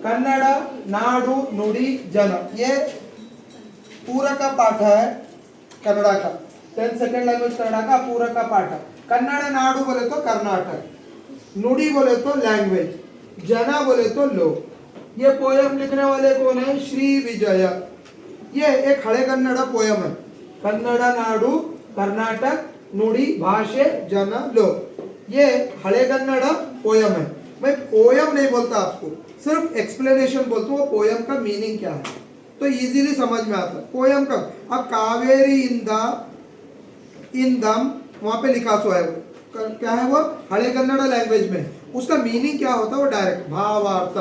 कन्नड़ नाडु नुडी जन, ये पूरा का पाठ है कन्नड़ा का, 10 सेकेंड लैंग्वेज कन्नड़ा का पूरा का पाठ है। कन्नड़ नाडु बोले तो कर्नाटक, नुडी बोले तो लैंग्वेज, जना बोले तो लोग। ये पोयम लिखने वाले कौन है? श्री विजय। ये एक हड़े कन्नड़ पोयम है। कन्नड़ नाडु कर्नाटक नुडी भाषे जन लोग, ये हड़े कन्नड़ पोयम है। मैं पोयम नहीं बोलता आपको, सिर्फ एक्सप्लेनेशन बोलता हूँ, वो पोयम का मीनिंग क्या है तो इजीली समझ में आता है। पोयम का अब कावेरी इंदम वहां पे लिखा सो है, क्या है वो? हड़े कन्नड़ लैंग्वेज में। उसका मीनिंग क्या होता है? वो डायरेक्ट भावार्थ।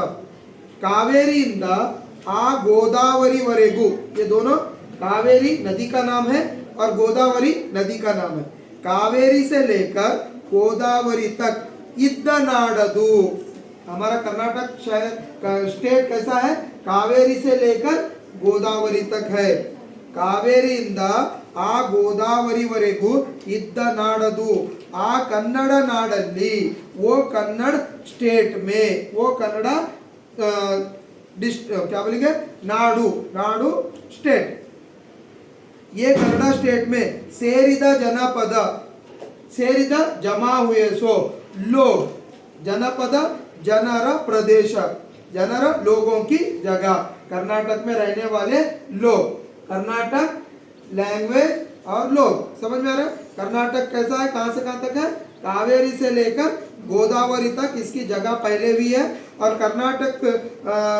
कावेरी इंद आ गोदावरी वरेगु, ये दोनों कावेरी नदी का नाम है और गोदावरी नदी का नाम है। कावेरी से लेकर गोदावरी तक इद्दनाडदु, हमारा कर्नाटक शहर स्टेट कैसा है? कावेरी से लेकर गोदावरी तक है। कावेरी इंद आ गोदावरी वरेगु इद्दनाडदु, आ कन्नड़ नाडल्ली, वो कन्नड़ स्टेट में, वो कन्नड़ क्या बोलेंगे? नाडु स्टेट, ये कन्नड़ स्टेट में सेरिद जनपद, सेरिद जमा हुए सो लोग, जनपद जनर प्रदेश, जनर लोगों की जगह, कर्नाटक में रहने वाले लोग, कर्नाटक लैंग्वेज और लोग। समझ में आ रहा है? कर्नाटक कैसा है, कहां से कहां तक है? कावेरी से लेकर गोदावरी तक, इसकी जगह पहले भी है। और कर्नाटक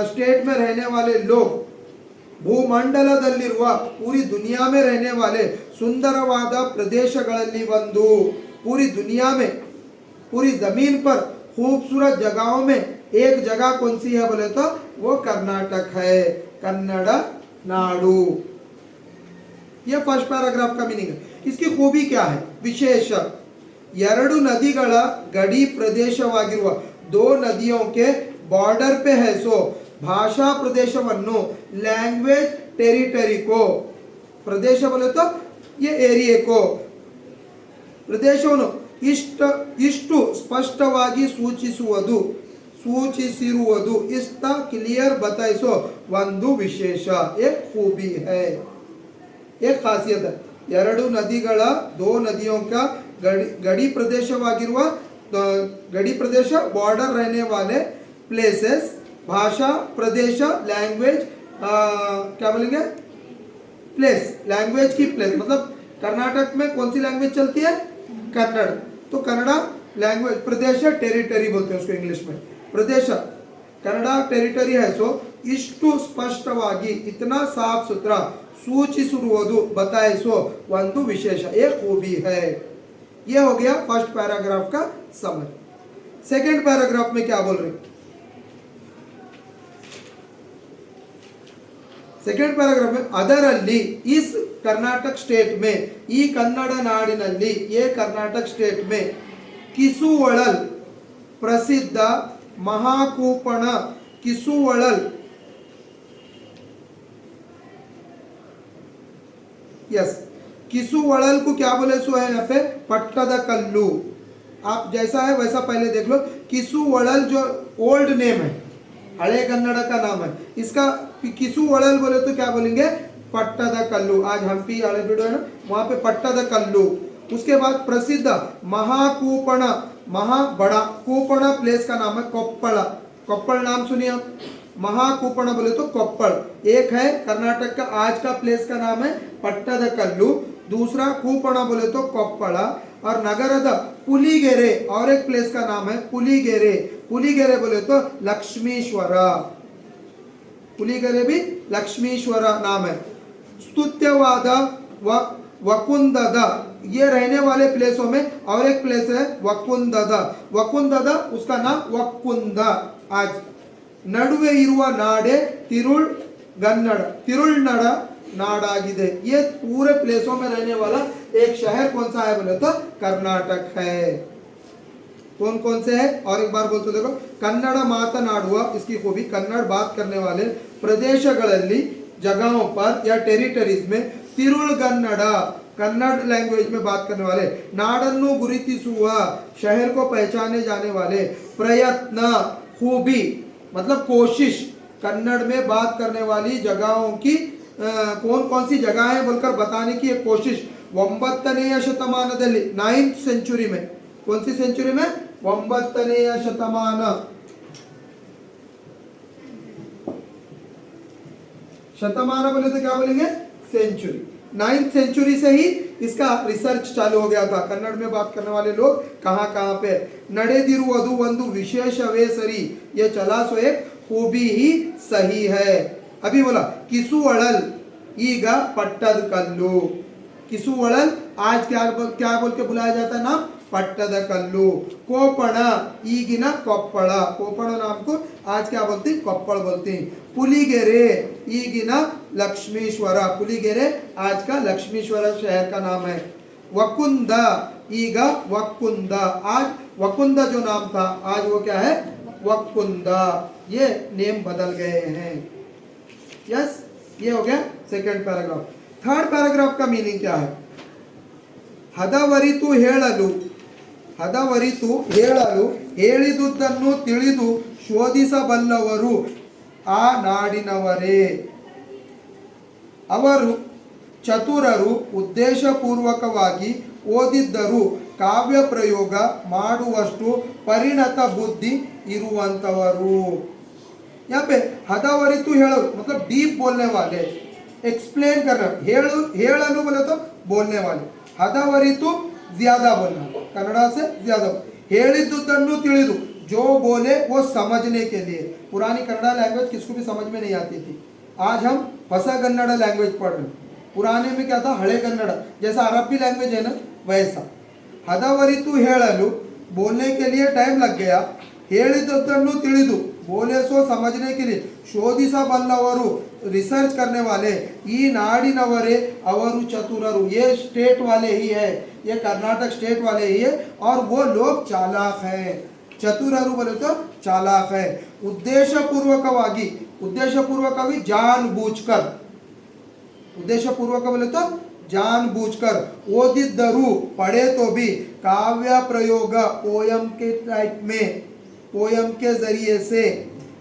स्टेट में रहने वाले लोग, ಭೂಮಂಡಲದಲ್ಲಿರುವ पूरी दुनिया में रहने वाले सुंदरवाद प्रदेशಗಳಲ್ಲಿ ಒಂದು, पूरी दुनिया में, पूरी जमीन पर खूबसूरत जगहों में एक जगह कौन सी है बोले तो वो कर्नाटक है, कन्नड़ नाडु। ये फर्स्ट पैराग्राफ का मीनिंग है। इसकी खूबी क्या है? विशेष, ಎರಡು ನದಿಗಳ ಗಡಿ ಪ್ರದೇಶವಾಗಿರುವ, दो नदियों के बॉर्डर पे है सो भाषा प्रदेशವನ್ನು, लैंग्वेज टेरिटरी को, प्रदेश बोले तो ये एरिया को, ಪ್ರದೇಶವನ್ನು ಇಷ್ಟು ಸ್ಪಷ್ಟವಾಗಿ ಸೂಚಿಸಿರುವುದು ಇಷ್ಟ ಕ್ಲಿಯರ್ ಬತಾಯಿಸೋ ಒಂದು ವಿಶೇಷ, एक खूबी है, एक खासियत है। ಎರಡು ನದಿಗಳ, दो नदियों का गड़ी प्रदेशವಾಗಿರುವ, गड़ी प्रदेश बॉर्डर रहने वाले प्लेसेस, भाषा प्रदेश लैंग्वेज, क्या बोलेंगे? प्लेस, लैंग्वेज की प्लेस, मतलब कर्नाटक में कौन सी लैंग्वेज चलती है? कन्नड़। तो कन्नड़ लैंग्वेज, प्रदेश टेरिटरी बोलते हैं उसको इंग्लिश में, प्रदेश कन्नड़ टेरिटरी है सो इಷ್ಟು ಸ್ಪಷ್ಟವಾಗಿ, इतना साफ सुथरा, सूचिसिरुವುದು बताइसो ಒಂದು विशेष, एक खूबी है। ये हो गया फर्स्ट पैराग्राफ का समझ। सेकेंड पैराग्राफ में क्या बोल रहे? सेकेंड पैराग्राफ में ಅದರಲ್ಲಿ, इस कर्नाटक स्टेट में, ಈ ಕನ್ನಡ ನಾಡಿನಲ್ಲಿ, ये कर्नाटक स्टेट में ಕಿಸುವಳಲ್ प्रसिद्ध महाकूपण, ಕಿಸುವಳಲ್, यस, ಕಿಸುವಳಲ್ को क्या बोले सो है यहाँ पे? पट्टद कल्लू। आप जैसा है वैसा पहले देख लो। ಕಿಸುವಳಲ್ जो ओल्ड नेम है, हड़े कन्नड़ का नाम है, इसका ಕಿಸುವಳಲ್ बोले तो क्या बोलेंगे? पट्टद कल्लू। आज हम्पी हड़े वीडियो है ना, वहां पे पट्टद कल्लू। उसके बाद प्रसिद्ध महाकूपण, महा बड़ा, कूपण प्लेस का नाम है कोप्पल, कोप्पल नाम सुनिए। महाकूपण बोले तो कोप्पल एक है, कर्नाटक का आज का प्लेस का नाम है पट्टद कल्लू, दूसरा कूपण बोले तो कोप्पल। और नगರದ पुलिगेरे और एक प्लेस का नाम है पुलिगेरे, पुलिगेरे बोले तो लक्ष्मीश्वर, पुलिगेरे भी लक्ष्मीश्वर नाम है। स्तुत्यवाद वकुंदद, ये रहने वाले प्लेसों में और एक प्लेस है वकुंदद, वकुंदद उसका नाम वकुंद। आज नಡುವೆ ಇರುವ ನಾಡೆ ತಿರುಳ್ಗನ್ನಡ, ತಿರುಳ್ನಡ नाडागिदे, ये पूरे प्लेसों में रहने वाला एक शहर कौन सा है बोले तो कर्नाटक है। कौन कौन से है और एक बार बोलते देखो, कन्नड़ मातनाडुव, इसकी खूबी, कन्नड़ बात करने वाले प्रदेशಗಳಲ್ಲಿ, जगहों पर या टेरिटरीज में, तिरुळगन्नಡ कन्नड़ लैंग्वेज में बात करने वाले, नाडन्नु गुरुतिसुव शहर को पहचाने जाने वाले, प्रयत्न खूबी, मतलब कोशिश, कन्नड़ में बात करने वाली जगहों की कौन कौन सी जगह है बोलकर बताने की एक कोशिश 9ನೇ ಶತಮಾನದಲ್ಲಿ 9th सेंचुरी में, कौन सी सेंचुरी में, 9ನೇ ಶತಮಾನ, शतमान बोले तो क्या बोलेंगे, सेंचुरी, 9th सेंचुरी से ही इसका रिसर्च चालू हो गया था। कन्नड़ में बात करने वाले लोग कहाँ कहाँ पे ನಡೆದಿರುವುದು ಒಂದು ವಿಶೇಷವೇ ಸರಿ, ये चला सो एक खूबी ही सही है। अभी बोला किसुवळल, ಈಗ पट्टद कल्लू, किसुवळल आज क्या क्या बोल के बुलाया जाता है नाम, पट्टद कल्लू। कोपण, ಈಗಿನ ಕೊಪ್ಪಳ, कोपण नाम को आज क्या बोलते हैं, कोप्पड़ बोलते हैं। पुलिगेरे, ಈಗಿನ लक्ष्मीश्वर, पुलिगेरे आज का लक्ष्मीश्वर शहर का नाम है। वकुंद, ಈಗ वकुंद, आज वकुंद जो नाम था आज वो क्या है, वकुंद, ये नेम बदल गए हैं। यस, ये हो गया सेकंड पैराग्राफ। थर्ड पैराग्राफ का मीनिंग क्या है, ಹದವರಿತು ಹೇಳಲು, ಹದವರಿತು ಹೇಳಲು, ಹೇಳಿದುದನ್ನು ತಿಳಿದು ಶೋಧಿಸಬಲ್ಲವರು ಆ ನಾಡಿನವರೇ, ಅವರು ಚತುರರು, ಉದ್ದೇಶಪೂರ್ವಕವಾಗಿ ಓದಿದ್ದರೂ ಕಾವ್ಯ ಪ್ರಯೋಗ ಮಾಡುವಷ್ಟು ಪರಿಣತ बुद्धि ಇರುವಂತವರು। यहाँ पे हदावरितु ಹೇಳಲು मतलब डीप बोलने वाले, एक्सप्लेन करना, ಹೇಳಲು बोले तो बोलने वाले, हदावरितु ज्यादा बोलना, कन्नड़ा से ज्यादा, ಹೇಳಿದುದನ್ನು ತಿಳಿದು, जो बोले वो समझने के लिए। पुरानी कन्नड़ा लैंग्वेज किसको भी समझ में नहीं आती थी, आज हम ಹೊಸ कन्नड़ा लैंग्वेज पढ़ रहे हैं। पुराने में क्या था, हले कन्नड़ा, जैसा अरबी लैंग्वेज है ना वैसा। हदावरितु ಹೇಳಲು बोलने के लिए टाइम लग गया, ಹೇಳಿದುದನ್ನು ತಿಳಿದು बोले सो समझने के लिए, ಶೋಧಿಸಬಲ್ಲವರು रिसर्च करने वाले, ಈ ನಾಡಿನವರೇ ಅವರು ಚತುರರು, ये स्टेट वाले ही है, ये कर्नाटक स्टेट वाले ही है, और वो लोग चालाक हैं। चतुरರು बोले तो चालाक है। उद्देश्यपूर्वकವಾಗಿ, उद्देश्यपूर्वकವಾಗಿ जानबूझकर, उद्देश्यपूर्वक बोले तो जानबूझकर, ओदिद्दरू पढ़े तो भी, काव्य प्रयोग पोयम के टाइप में, पोयम के जरिए से,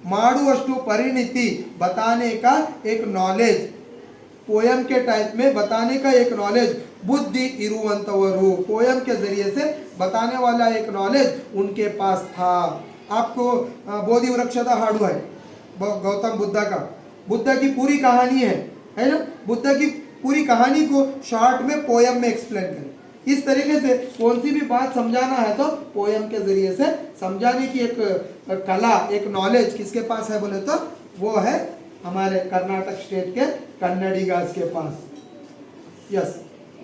माडुवस्तु परिणति बताने का एक नॉलेज, पोयम के टाइप में बताने का एक नॉलेज, बुद्धि इरुवंतवरु, पोयम के जरिए से बताने वाला एक नॉलेज उनके पास था। आपको बोधि वृक्षदा हाडू है गौतम बुद्ध का, बुद्ध की पूरी कहानी है ना, बुद्ध की पूरी कहानी को शॉर्ट में पोयम में एक्सप्लेन करें। इस तरीके से कौन सी भी बात समझाना है तो पोयम के जरिए से समझाने की एक कला, एक नॉलेज किसके पास है बोले तो वो है हमारे कर्नाटक स्टेट के कन्नडिगास के पास। Yes,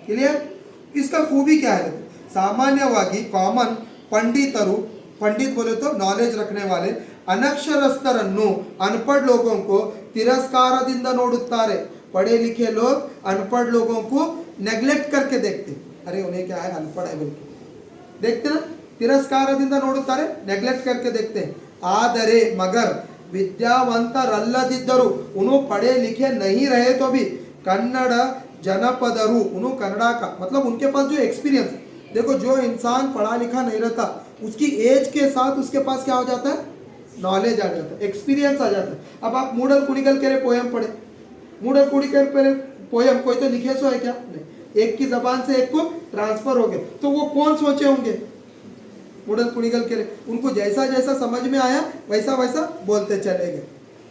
clear. इसका खूबी क्या है, सामान्यವಾಗಿ कॉमन पंडितरू, पंडित बोले तो नॉलेज रखने वाले, अनक्षरस्थरನ್ನು, अनपढ़ लोगों को तिरस्कारದಿಂದ ನೋಡುತ್ತಾರೆ। पढ़े लिखे लोग अनपढ़ लोगों को नेग्लेक्ट करके देखते, अरे उन्हें क्या है अनपढ़ है बोल के देखते ना, ತಿರಸ್ಕಾರದಿಂದ ನೋಡುತ್ತಾರೆ, नेग्लेक्ट करके देखते हैं। ಆದರೆ मगर विद्यावंतरಲ್ಲದಿದ್ದರು, उन्हों पढ़े लिखे नहीं रहे तो भी, कन्नड़ जनपदरू, उन्हों कन्नड़ा का मतलब उनके पास जो एक्सपीरियंस, देखो जो इंसान पढ़ा लिखा नहीं रहता उसकी एज के साथ उसके पास क्या हो जाता है, नॉलेज आ जाता है, एक्सपीरियंस आ जाता है। अब आप मूडल कुणिकल के पोयम पढ़े, मूडल कुणिकल पे पोयम कोई तो लिखे सो है क्या, नहीं, एक की जबान से एक को ट्रांसफर हो गए, तो वो कौन सोचे होंगे, मूडल कुणिकल के उनको जैसा जैसा समझ में आया वैसा वैसा बोलते चले गए।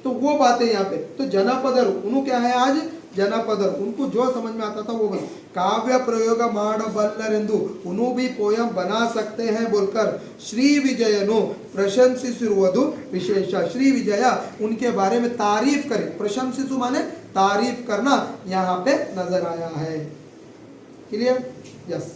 तो वो बातें यहाँ पे, तो जनपदर उन्हों क्या है आज जनपदर, उनको जो समझ में आता था वो बोल, काव्य प्रयोग ಮಾಡಬಲ್ಲರೆಂದು, उन्हों भी पोयम बना सकते हैं बोलकर श्री विजयनु प्रशंसिसिरुವುದು विशेष। श्री विजय उनके बारे में तारीफ करे, प्रशंसिसु माने तारीफ करना यहाँ पे नजर आया है। Clear, yes.